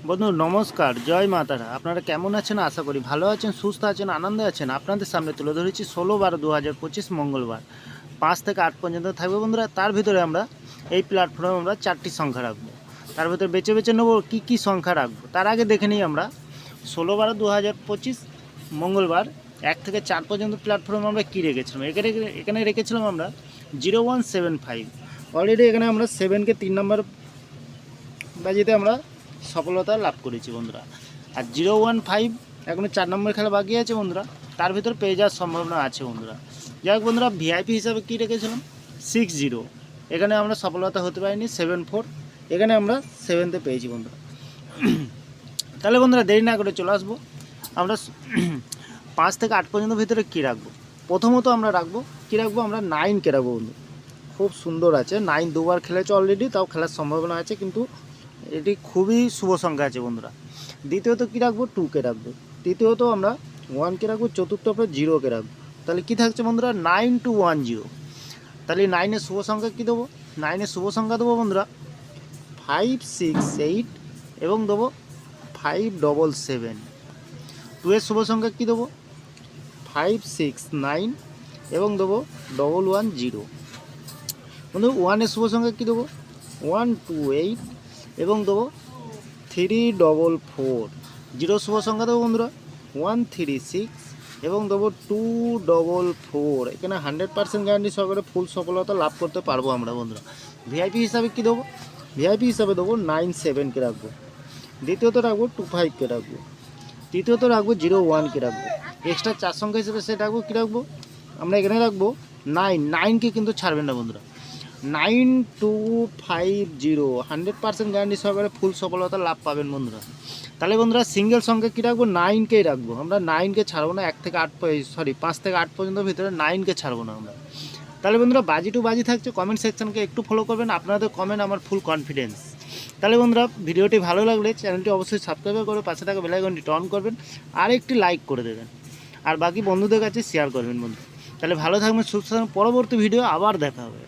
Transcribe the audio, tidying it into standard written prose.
বন্ধু নমস্কার, জয় মা তারা। আপনারা কেমন আছেন? আশা করি ভালো আছেন, সুস্থ আছেন, আনন্দে আছেন। আপনাদের সামনে তুলে ধরেছি 16/12/2025 মঙ্গলবার 5 থেকে 8 পর্যন্ত থাকবে বন্ধুরা। তার ভিতরে আমরা এই প্ল্যাটফর্মে আমরা 4টি সংখ্যা রাখবো। তার ভিতরে বেছে বেছে নেবো কী সংখ্যা রাখবো। তার আগে দেখে নিই আমরা 16/12/2025 মঙ্গলবার 1 থেকে 4 পর্যন্ত প্ল্যাটফর্মে আমরা কী রেখেছিলাম। এখানে রেখেছিলাম আমরা 0175। অলরেডি এখানে আমরা 7কে 3 নম্বর বাজিতে আমরা সফলতা লাভ করেছি বন্ধুরা। আর 015 এখনও 4 নম্বর খেলা বাকি আছে বন্ধুরা, তার ভিতর পেয়ে যাওয়ার সম্ভাবনা আছে বন্ধুরা। যাই হোক বন্ধুরা, ভিআইপি হিসাবে কী রেখেছিলাম 60, এখানে আমরা সফলতা হতে পারিনি। 74 এখানে আমরা 7তে পেয়েছি বন্ধুরা। তাহলে বন্ধুরা দেরি না করে চলে আসবো আমরা 5 থেকে 8 পর্যন্ত ভিতরে কী রাখবো। প্রথমত আমরা রাখবো কী রাখবো, আমরা 9কে রাখবো বন্ধু। খুব সুন্দর আছে 9, দুবার খেলেছে অলরেডি, তাও খেলার সম্ভাবনা আছে, কিন্তু এটি খুবই শুভ সংখ্যা আছে বন্ধুরা। দ্বিতীয়ত কী রাখবো, 2কে রাখবো। তৃতীয়ত আমরা 1কে রাখবো। চতুর্থ আমরা 0কে রাখবো। তাহলে কী থাকছে বন্ধুরা, 9210। তাহলে 9-এর শুভ সংখ্যা কী দেবো, 9-এর শুভ সংখ্যা দেবো বন্ধুরা 568 এবং দেবো 577। 2-এর শুভ সংখ্যা কী দেবো 569 এবং দেবো 110। বন্ধু 1-এর শুভ সংখ্যা কী দেবো 128 এবং দেবো 344। 0 শুভ সংখ্যা দেবো বন্ধুরা 136 এবং দেবো 244। এখানে 100% গ্যারান্টি সহকারে ফুল সফলতা লাভ করতে পারবো আমরা বন্ধুরা। ভিআইপি হিসাবে কী দেবো, ভিআইপি হিসাবে দেবো 97কে রাখবো। দ্বিতীয়ত রাখবো 25কে রাখবো। তৃতীয়ত রাখবো 01কে রাখবো। এক্সট্রা 4 সংখ্যা হিসেবে সেটা রাখবো কী রাখবো, আমরা এখানে রাখবো 9কে কিন্তু ছাড়বেন না বন্ধুরা। 9250 100% গ্যারান্টি সহকারে ফুল সফলতা লাভ পাবেন বন্ধুরা। তাহলে বন্ধুরা সিঙ্গেল সংখ্যা কী রাখবো, 9কেই রাখবো। আমরা 9কে ছাড়বো না। 5 থেকে 8 পর্যন্ত ভিতরে 9কে ছাড়বো না আমরা। তাহলে বন্ধুরা বাজি টু বাজি থাকছে। কমেন্ট সেকশনকে একটু ফলো করবেন, আপনাদের কমেন্ট আমার ফুল কনফিডেন্স। তাহলে বন্ধুরা ভিডিওটি ভালো লাগলে চ্যানেলটি অবশ্যই সাবস্ক্রাইব করে পাশে থাকা বেল আইকনটি অন করবেন, আর একটি লাইক করে দেবেন, আর বাকি বন্ধুদের কাছে শেয়ার করবেন বন্ধু। তাহলে ভালো থাকবেন, সুস্থ থাকবেন। পরবর্তী ভিডিও আবার দেখা হবে।